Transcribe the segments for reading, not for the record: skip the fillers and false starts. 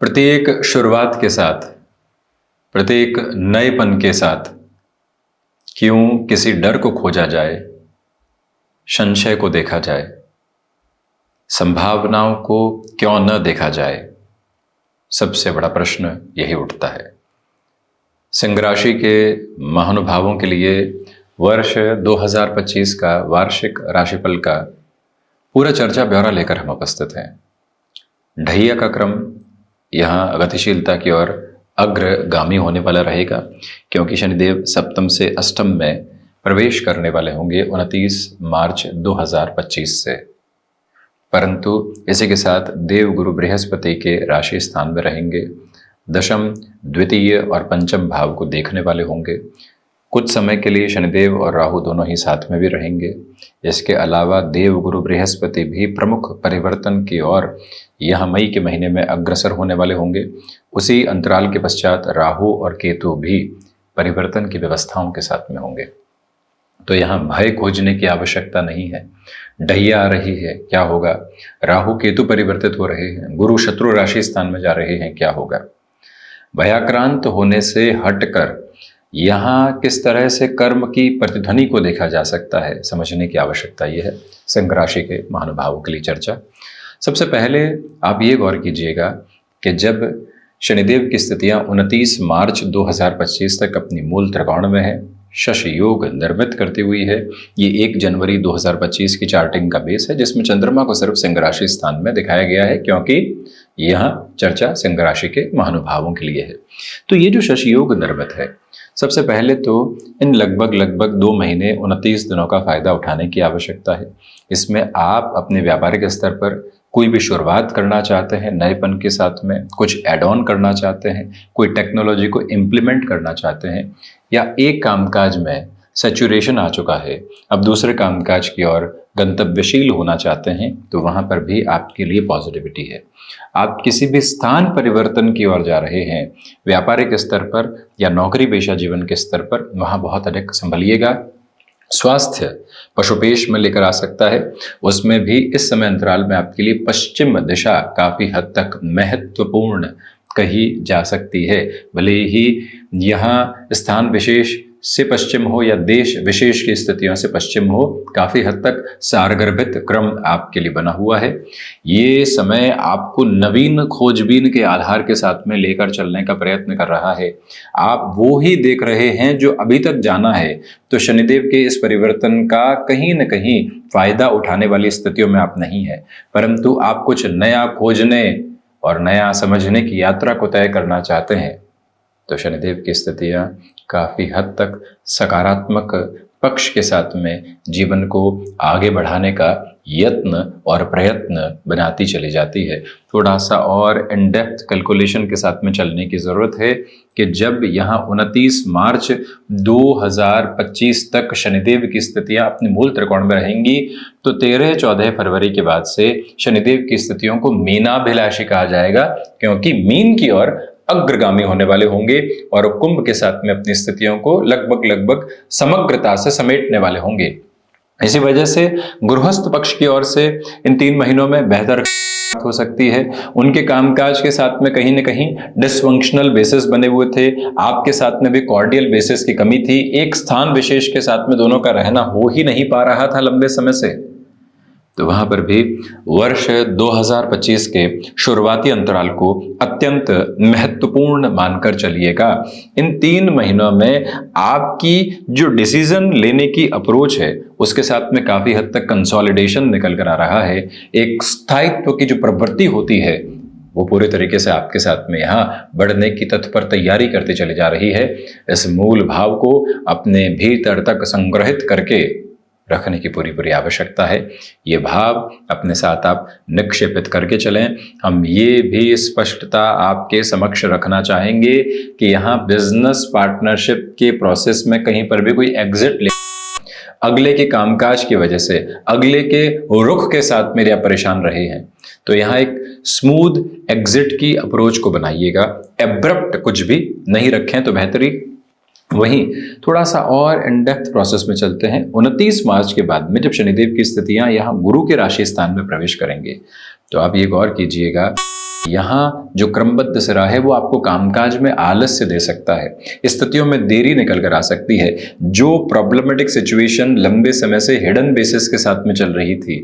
प्रत्येक शुरुआत के साथ, प्रत्येक नएपन के साथ क्यों किसी डर को खोजा जाए, संशय को देखा जाए, संभावनाओं को क्यों न देखा जाए, सबसे बड़ा प्रश्न यही उठता है। सिंह राशि के महानुभावों के लिए वर्ष 2025 का वार्षिक राशिफल का पूरा चर्चा ब्यौरा लेकर हम उपस्थित हैं। ढैया का क्रम यहाँ गतिशीलता की ओर अग्रगामी होने वाला रहेगा, क्योंकि शनिदेव सप्तम से अष्टम में प्रवेश करने वाले होंगे 29 मार्च 2025 से। परंतु इसी के साथ देवगुरु बृहस्पति के राशि स्थान में रहेंगे, दशम, द्वितीय और पंचम भाव को देखने वाले होंगे। कुछ समय के लिए शनिदेव और राहु दोनों ही साथ में भी रहेंगे। इसके अलावा देवगुरु बृहस्पति भी प्रमुख परिवर्तन की ओर यहाँ मई के महीने में अग्रसर होने वाले होंगे। उसी अंतराल के पश्चात राहु और केतु भी परिवर्तन की व्यवस्थाओं के साथ में होंगे। तो यहाँ भय खोजने की आवश्यकता नहीं है। ढैया आ रही है, क्या होगा? राहु केतु परिवर्तित हो रहे हैं, गुरु शत्रु राशि स्थान में जा रहे हैं, क्या होगा? भयाक्रांत होने से हटकर यहाँ किस तरह से कर्म की प्रतिध्वनि को देखा जा सकता है, समझने की आवश्यकता यह है। सिंह राशि के महानुभावों के लिए चर्चा। सबसे पहले आप ये गौर कीजिएगा कि जब शनिदेव की स्थितियां 29 मार्च 2025 तक अपनी मूल त्रिकोण में है, शश योग निर्मित करती हुई है। ये 1 जनवरी 2025 की चार्टिंग का बेस है, जिसमें चंद्रमा को सिर्फ सिंह राशि स्थान में दिखाया गया है, क्योंकि यहाँ चर्चा सिंह राशि के महानुभावों के लिए है। तो ये जो शश योग निर्मित है, सबसे पहले तो इन लगभग 2 महीने 29 दिनों का फायदा उठाने की आवश्यकता है। इसमें आप अपने व्यापारिक स्तर पर कोई भी शुरुआत करना चाहते हैं, नएपन के साथ में कुछ एड ऑन करना चाहते हैं, कोई टेक्नोलॉजी को इम्प्लीमेंट करना चाहते हैं, या एक कामकाज में सैचुरेशन आ चुका है, अब दूसरे कामकाज की ओर गंतव्यशील होना चाहते हैं, तो वहाँ पर भी आपके लिए पॉजिटिविटी है। आप किसी भी स्थान परिवर्तन की ओर जा रहे हैं, व्यापारिक स्तर पर या नौकरी पेशा जीवन के स्तर पर, वहाँ बहुत अधिक संभलिएगा। स्वास्थ्य पशुपेश में लेकर आ सकता है, उसमें भी इस समय अंतराल में आपके लिए पश्चिम दिशा काफी हद तक महत्वपूर्ण कही जा सकती है। भले ही यहाँ स्थान विशेष से पश्चिम हो या देश विशेष की स्थितियों से पश्चिम हो, काफी हद तक सारगर्भित क्रम आपके लिए बना हुआ है। ये समय आपको नवीन खोजबीन के आधार के साथ में लेकर चलने का प्रयत्न कर रहा है। आप वो ही देख रहे हैं जो अभी तक जाना है। तो शनिदेव के इस परिवर्तन का कहीं न कहीं फायदा उठाने वाली स्थितियों में आप नहीं है, परंतु आप कुछ नया खोजने और नया समझने की यात्रा को तय करना चाहते हैं। तो शनिदेव की स्थितियां काफी हद तक सकारात्मक पक्ष के साथ में जीवन को आगे बढ़ाने का यत्न और प्रयत्न बनाती चली जाती है। थोड़ा सा और इन डेप्थ कैलकुलेशन के साथ में चलने की ज़रूरत है कि जब यहाँ 29 मार्च 2025 तक शनिदेव की स्थितियाँ अपने मूल त्रिकोण में रहेंगी, तो 13-14 फरवरी के बाद से शनिदेव की स्थितियों को मीनाभिलाषी कहा जाएगा, क्योंकि मीन की ओर अग्रगामी होने वाले होंगे और कुंभ के साथ में अपनी स्थितियों को लगभग समग्रता से समेटने वाले होंगे। इसी वजह से गृहस्थ पक्ष की ओर से इन 3 महीनों में बेहतर हो सकती है। उनके कामकाज के साथ में कहीं न कहीं डिसफंक्शनल बेसिस बने हुए थे, आपके साथ में भी कॉर्डियल बेसिस की कमी थी, एक स्थान विशेष के साथ में दोनों का रहना हो ही नहीं पा रहा था लंबे समय से। तो वहां पर भी वर्ष 2025 के शुरुआती अंतराल को अत्यंत महत्वपूर्ण मानकर चलिएगा। इन 3 महीनों में आपकी जो डिसीजन लेने की अप्रोच है, उसके साथ में काफी हद तक कंसोलिडेशन निकल कर आ रहा है। एक स्थायित्व की जो प्रवृत्ति होती है, वो पूरे तरीके से आपके साथ में यहाँ बढ़ने की तत्पर तैयारी करती चली जा रही है। इस मूल भाव को अपने भीतर तक संग्रहित करके रखने की पूरी आवश्यकता है। ये भाव अपने साथ आप निक्षेपित करके चलें। हम ये भी स्पष्टता आपके समक्ष रखना चाहेंगे कि यहाँ बिजनेस पार्टनरशिप के प्रोसेस में कहीं पर भी कोई एग्जिट ले, अगले के कामकाज की वजह से, अगले के रुख के साथ मेरे आप परेशान रहे हैं, तो यहाँ एक स्मूथ एग्जिट की अप्रोच को बनाइएगा। एब्रप्ट कुछ भी नहीं रखें तो बेहतरी। वहीं थोड़ा सा और इन डेप्थ प्रोसेस में चलते हैं। 29 मार्च के बाद में जब शनिदेव की स्थितियां यहाँ गुरु के राशि स्थान में प्रवेश करेंगे, तो आप ये गौर कीजिएगा यहाँ जो क्रमबद्ध सिरा है वो आपको कामकाज में आलस्य दे सकता है, स्थितियों में देरी निकल कर आ सकती है। जो प्रॉब्लमेटिक सिचुएशन लंबे समय से हिडन बेसिस के साथ में चल रही थी,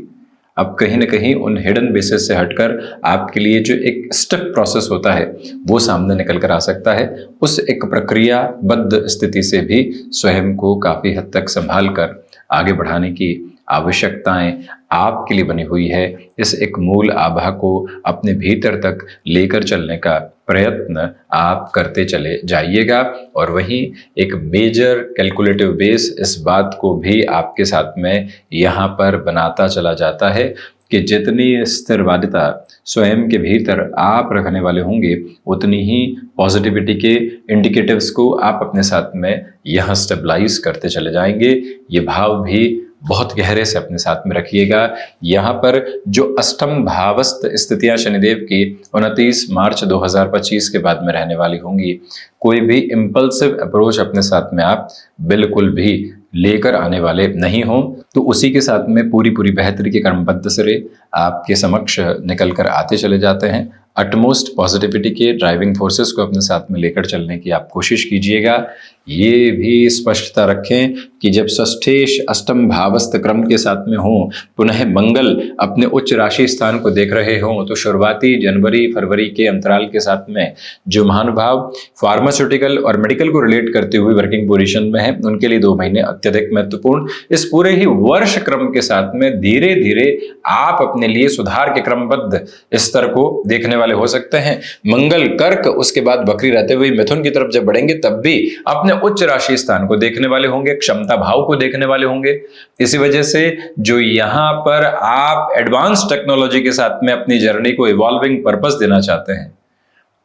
अब कहीं ना कहीं उन हिडन बेसिस से हटकर आपके लिए जो एक स्टेप प्रोसेस होता है वो सामने निकल कर आ सकता है। उस एक प्रक्रियाबद्ध स्थिति से भी स्वयं को काफी हद तक संभाल कर आगे बढ़ाने की आवश्यकताएं आपके लिए बनी हुई है। इस एक मूल आभा को अपने भीतर तक लेकर चलने का प्रयत्न आप करते चले जाइएगा। और वहीं एक मेजर कैलकुलेटिव बेस इस बात को भी आपके साथ में यहाँ पर बनाता चला जाता है कि जितनी स्थिरवादिता स्वयं के भीतर आप रखने वाले होंगे, उतनी ही पॉजिटिविटी के इंडिकेटिव्स को आप अपने साथ में यहाँ स्टेबलाइज करते चले जाएंगे। ये भाव भी बहुत गहरे से अपने साथ में रखिएगा। यहाँ पर जो अष्टम भावस्थ स्थितियां शनिदेव की 29 मार्च 2025 के बाद में रहने वाली होंगी, कोई भी इम्पल्सिव अप्रोच अपने साथ में आप बिल्कुल भी लेकर आने वाले नहीं हो, तो उसी के साथ में पूरी बेहतरी के कर्मबद्ध सिरे आपके समक्ष निकल कर आते चले जाते हैं। अटमोस्ट पॉजिटिविटी के ड्राइविंग फोर्सेस को अपने साथ में लेकर चलने की आप कोशिश कीजिएगा। ये भी स्पष्टता रखें कि जब षष्ठेश अष्टम भावस्थ क्रम के साथ में हो, पुनः मंगल अपने उच्च राशि स्थान को देख रहे हों, तो शुरुआती जनवरी फरवरी के अंतराल के साथ में जो महानुभाव फार्मास्यूटिकल और मेडिकल को रिलेट करते हुए वर्किंग पोजीशन में है, उनके लिए 2 महीने अत्यधिक महत्वपूर्ण। इस पूरे ही वर्ष क्रम के साथ में धीरे धीरे आप अपने लिए सुधार के क्रमबद्ध स्तर को देखने वाले हो सकते हैं। मंगल कर्क, उसके बाद बकरी रहते हुए मिथुन की तरफ जब बढ़ेंगे, तब भी अपने उच्च राशि स्थान को देखने वाले होंगे, क्षमता भाव को देखने वाले होंगे। इसी वजह से जो यहां पर आप एडवांस टेक्नोलॉजी के साथ में अपनी जर्नी को इवॉल्विंग पर्पस देना चाहते हैं,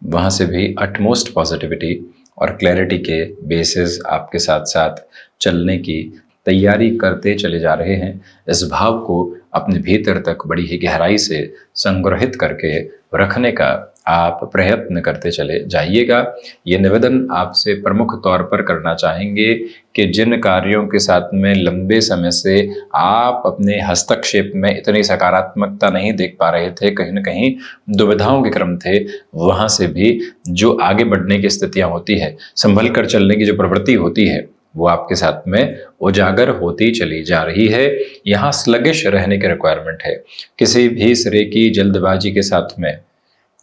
वहां से भी अटमोस्ट पॉजिटिविटी और क्लैरिटी के बेसिस आपके साथ साथ चलने की तैयारी करते चले जा रहे हैं। इस भाव को अपने भीतर तक बड़ी ही गहराई से संग्रहित करके रखने का आप प्रयत्न करते चले जाइएगा। ये निवेदन आपसे प्रमुख तौर पर करना चाहेंगे कि जिन कार्यों के साथ में लंबे समय से आप अपने हस्तक्षेप में इतनी सकारात्मकता नहीं देख पा रहे थे, कहीं ना कहीं दुविधाओं के क्रम थे, वहां से भी जो आगे बढ़ने की स्थितियां होती है, संभल कर चलने की जो प्रवृत्ति होती है, वो आपके साथ में उजागर होती चली जा रही है। यहाँ स्लगिश रहने की रिक्वायरमेंट है। किसी भी सिरे की जल्दबाजी के साथ में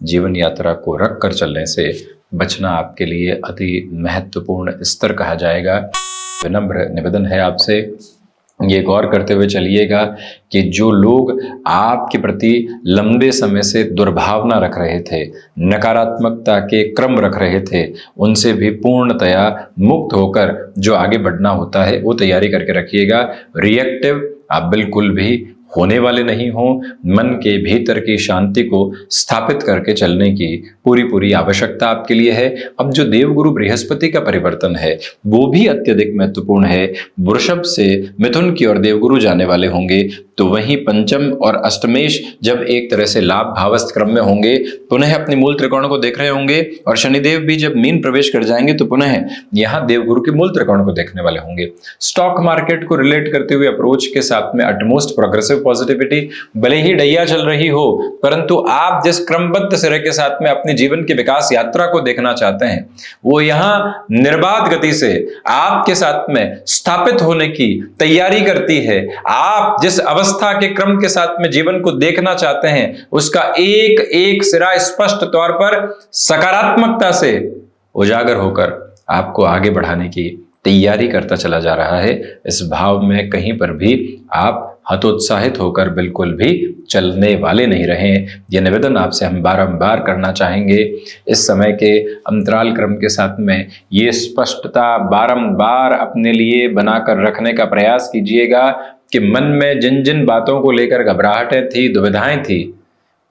जीवन यात्रा को रख कर चलने से बचना आपके लिए अति महत्वपूर्ण स्तर कहा जाएगा। विनम्र निवेदन है आपसे, ये गौर करते हुए चलिएगा कि जो लोग आपके प्रति लंबे समय से दुर्भावना रख रहे थे, नकारात्मकता के क्रम रख रहे थे, उनसे भी पूर्णतया मुक्त होकर जो आगे बढ़ना होता है वो तैयारी करके रखिएगा। रिएक्टिव आप बिल्कुल भी होने वाले नहीं हो। मन के भीतर की शांति को स्थापित करके चलने की पूरी आवश्यकता आपके लिए है। अब जो देवगुरु बृहस्पति का परिवर्तन है वो भी अत्यधिक महत्वपूर्ण है। वृषभ से मिथुन की ओर देवगुरु जाने वाले होंगे, तो वहीं पंचम और अष्टमेश जब एक तरह से लाभ भावस्थ क्रम में होंगे, पुनः अपने मूल त्रिकोण को देख रहे होंगे, और शनिदेव भी जब मीन प्रवेश कर जाएंगे तो पुनः यहाँ देवगुरु के मूल त्रिकोण को देखने वाले होंगे। स्टॉक मार्केट को रिलेट करते हुए अप्रोच के साथ में अटमोस्ट प्रोग्रेसिव पॉजिटिविटी, भले ही डैया चल रही हो, परंतु आप जिस क्रमबद्ध सिरे के साथ में अपने जीवन की विकास यात्रा को देखना चाहते हैं, वो यहाँ निर्बाध गति से आपके साथ में स्थापित होने की तैयारी करती है। आप जिस अवस्था के क्रम के साथ में जीवन को देखना चाहते हैं, उसका एक एक सिरा स्पष्ट तौर पर सकारात्मकता से उजागर होकर आपको आगे बढ़ाने की तैयारी करता चला जा रहा है। इस भाव में कहीं पर भी आप हतोत्साहित होकर बिल्कुल भी चलने वाले नहीं रहें। यह निवेदन आपसे हम बारंबार करना चाहेंगे। इस समय के अंतराल क्रम के साथ में ये स्पष्टता बारंबार अपने लिए बनाकर रखने का प्रयास कीजिएगा कि मन में जिन जिन बातों को लेकर घबराहटें थी, दुविधाएं थी,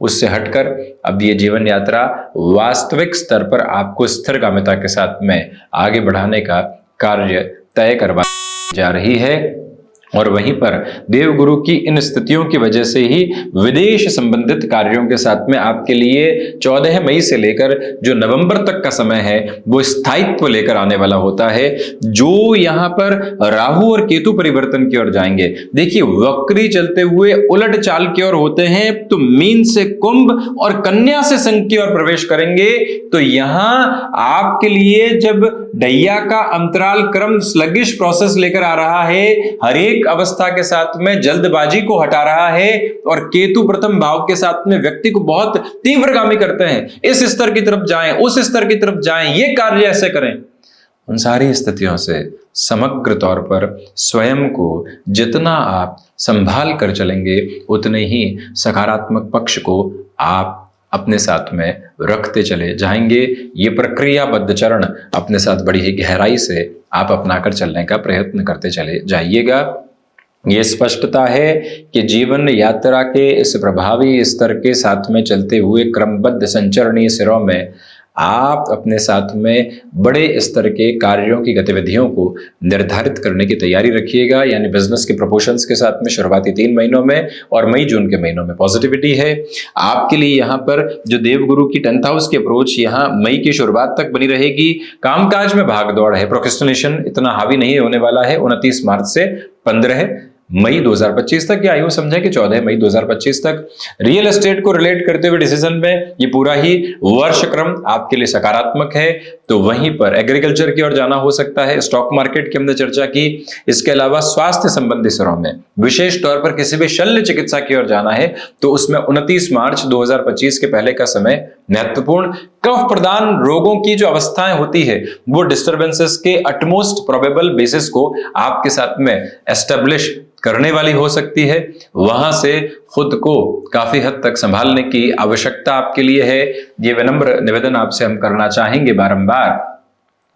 उससे हटकर अब ये जीवन यात्रा वास्तविक स्तर पर आपको स्थिरगामिता के साथ में आगे बढ़ाने का कार्य तय करवा जा रही है। और वहीं पर देवगुरु की इन स्थितियों की वजह से ही विदेश संबंधित कार्यों के साथ में आपके लिए 14 मई से लेकर जो नवंबर तक का समय है वो स्थायित्व लेकर आने वाला होता है। जो यहां पर राहु और केतु परिवर्तन की ओर जाएंगे, देखिए वक्री चलते हुए उलट चाल की ओर होते हैं, तो मीन से कुंभ और कन्या से संघ की ओर प्रवेश करेंगे। तो यहां आपके लिए जब ढैया का अंतराल क्रम स्लगिश प्रोसेस लेकर आ रहा है, हर एक अवस्था के साथ में जल्दबाजी को हटा रहा है, और केतु प्रथम भाव के साथ में व्यक्ति को बहुत तीव्रगामी करते हैं, इस स्तर की तरफ जाएं, उस स्तर की तरफ जाएं, ये कार्य ऐसे करें। उन सारी स्थितियों से समग्र तौर पर स्वयं को जितना आप संभाल कर चलेंगे, उतने ही सकारात्मक पक्ष को आप अपने साथ में रखते चले जाएंगे। ये प्रक्रियाबद्ध चरण अपने साथ बड़ी ही गहराई से आप अपनाकर चलने का प्रयत्न करते चले जाइएगा। ये स्पष्टता है कि जीवन यात्रा के इस प्रभावी स्तर के साथ में चलते हुए क्रमबद्ध संचरणीय सिरों में आप अपने साथ में बड़े स्तर के कार्यों की गतिविधियों को निर्धारित करने की तैयारी रखिएगा। यानी बिजनेस के प्रपोशंस के साथ में शुरुआती 3 महीनों में और मई जून के महीनों में पॉजिटिविटी है आपके लिए। यहाँ पर जो देवगुरु की 10th हाउस की अप्रोच यहाँ मई की शुरुआत तक बनी रहेगी। कामकाज में भागदौड़ है, प्रोक्रेस्टिनेशन इतना हावी नहीं होने वाला है 29 मार्च से 15 मई 2025 तक, या यूं समझें कि 14 मई 2025 तक। रियल एस्टेट को रिलेट करते हुए डिसीजन में ये पूरा ही वर्ष क्रम आपके लिए सकारात्मक है। तो वहीं पर एग्रीकल्चर की ओर जाना हो सकता है, स्टॉक मार्केट की हमने चर्चा की। इसके अलावा स्वास्थ्य संबंधी स्तरों में विशेष तौर पर किसी भी शल्य चिकित्सा की ओर जाना है तो उसमें 29 मार्च 2025 के पहले का समय महत्वपूर्ण। कफ प्रदान रोगों की जो अवस्थाएं होती है वो डिस्टर्बेंसेस के अटमोस्ट प्रोबेबल बेसिस को आपके साथ में एस्टेब्लिश करने वाली हो सकती है। वहां से खुद को काफी हद तक संभालने की आवश्यकता आपके लिए है। ये विनम्र निवेदन आपसे हम करना चाहेंगे बारंबार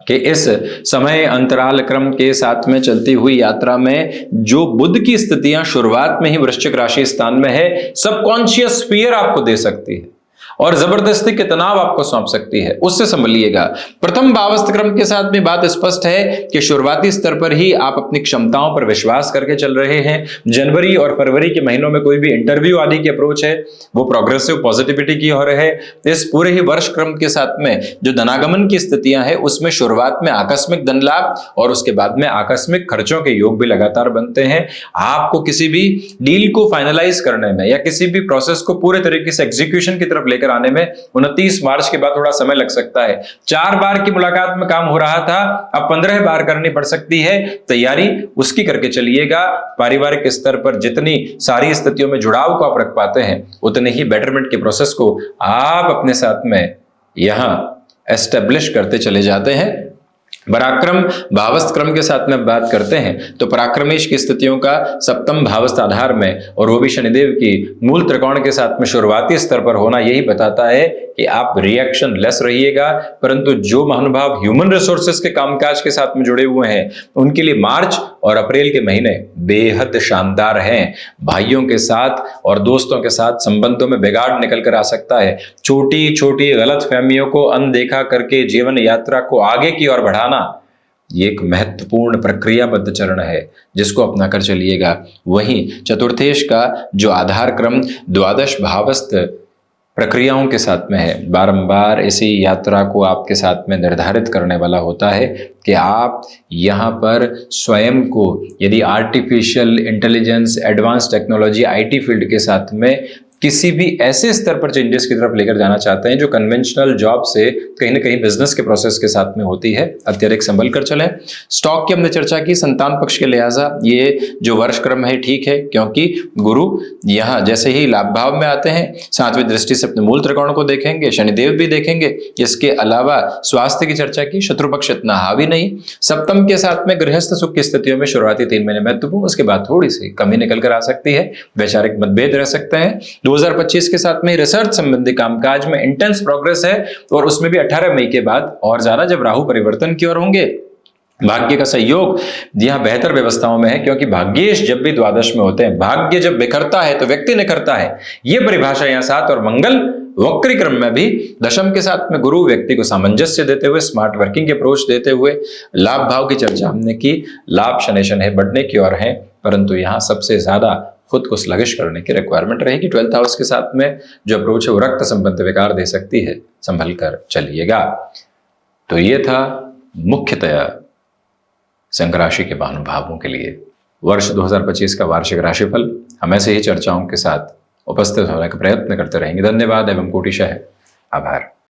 कि इस समय अंतराल क्रम के साथ में चलती हुई यात्रा में जो बुध की स्थितियां शुरुआत में ही वृश्चिक राशि स्थान में है, सबकॉन्शियस फियर आपको दे सकती है और जबरदस्ती के तनाव आपको सौंप सकती है, उससे संभलिएगा। प्रथम भावस्थ क्रम के साथ में बात स्पष्ट है कि शुरुआती स्तर पर ही आप अपनी क्षमताओं पर विश्वास करके चल रहे हैं। जनवरी और फरवरी के महीनों में कोई भी इंटरव्यू आदि की अप्रोच है वो प्रोग्रेसिव पॉजिटिविटी की हो रहे है। इस पूरे ही वर्ष क्रम के साथ में जो धनागमन की स्थितियां हैं उसमें शुरुआत में आकस्मिक धन लाभ और उसके बाद में आकस्मिक खर्चों के योग भी लगातार बनते हैं। आपको किसी भी डील को फाइनलाइज करने में या किसी भी प्रोसेस को पूरे तरीके से एग्जीक्यूशन की तरफ लेकर आने में 29 मार्च के बाद थोड़ा समय लग सकता है। 4 बार की मुलाकात में काम हो रहा था, अब 15 बार करनी पड़ सकती है। तैयारी उसकी करके चलिएगा। पारिवारिक स्तर पर जितनी सारी स्थितियों में जुड़ाव को आप रख पाते हैं उतने ही बेटरमेंट के प्रोसेस को आप अपने साथ में यहां एस्टेब्लिश करते चले जाते हैं। पराक्रम भावस्थ क्रम के साथ में बात करते हैं तो पराक्रमेश की स्थितियों का सप्तम भावस्थ आधार में और वो भी शनिदेव की मूल त्रिकोण के साथ में शुरुआती स्तर पर होना यही बताता है कि आप रिएक्शन लेस रहिएगा। परंतु जो महानुभाव ह्यूमन रिसोर्सेस के कामकाज के साथ में जुड़े हुए हैं उनके लिए मार्च और अप्रैल के महीने बेहद शानदार हैं। भाइयों के साथ और दोस्तों के साथ संबंधों में बिगाड़ निकल कर आ सकता है। छोटी छोटी गलत फहमियों को अनदेखा करके जीवन यात्रा को आगे की ओर बढ़ाना ये एक महत्वपूर्ण प्रक्रियाबद्ध चरण है जिसको अपना कर चलिएगा। वहीं चतुर्थेश का जो आधार क्रम द्वादश भावस्थ प्रक्रियाओं के साथ में है, बारंबार इसी यात्रा को आपके साथ में निर्धारित करने वाला होता है कि आप यहाँ पर स्वयं को यदि artificial intelligence, advance technology, IT field के साथ में किसी भी ऐसे स्तर पर चेंजेस की तरफ लेकर जाना चाहते हैं जो कन्वेंशनल जॉब से कहीं ना कहीं बिजनेस के प्रोसेस के साथ में होती है, अत्यधिक संभल कर चलें। स्टॉक की हमने चर्चा की, संतान पक्ष के लिहाजा ये जो वर्ष क्रम है ठीक है, क्योंकि गुरु यहाँ जैसे ही लाभ भाव में आते हैं 7वीं दृष्टि से अपने मूल त्रिकोण को देखेंगे, शनिदेव भी देखेंगे। इसके अलावा स्वास्थ्य की चर्चा की, शत्रु पक्ष इतना हावी नहीं। सप्तम के साथ में गृहस्थ सुख की स्थितियों में शुरुआती 3 महीने महत्वपूर्ण, उसके बाद थोड़ी सी कमी निकल कर आ सकती है, वैचारिक मतभेद रह सकते हैं। 2025 के साथ में रिसर्च संबंधी कामकाज में इंटेंस प्रोग्रेस है और उसमें भी 18 मई के बाद और ज्यादा, जब राहु परिवर्तन की ओर होंगे। भाग्य का सहयोग यहां बेहतर व्यवस्थाओं में है क्योंकि भाग्येश जब भी द्वादश में होते हैं, भाग्य जब बिखरता है तो व्यक्ति निखरता है, यह परिभाषा यहां साथ। और मंगल वक्री क्रम में भी दशम के साथ में गुरु व्यक्ति को सामंजस्य देते हुए, स्मार्ट वर्किंग की अप्रोच देते हुए, लाभ भाव की चर्चा हमने की, लाभ शनि शनि बढ़ने की ओर है। परंतु यहाँ सबसे ज्यादा खुद को स्लगिश करने की रिक्वायरमेंट रहेगी। 12th हाउस के साथ में जो अप्रोच है वो रक्त संबंध विकार दे सकती है, संभल कर चलिएगा। तो ये था मुख्यतया सिंह राशि के महानुभावों के लिए वर्ष 2025 का वार्षिक राशिफल। हम ऐसे ही चर्चाओं के साथ उपस्थित होने का प्रयत्न करते रहेंगे। धन्यवाद एवं कोटिशः आभार।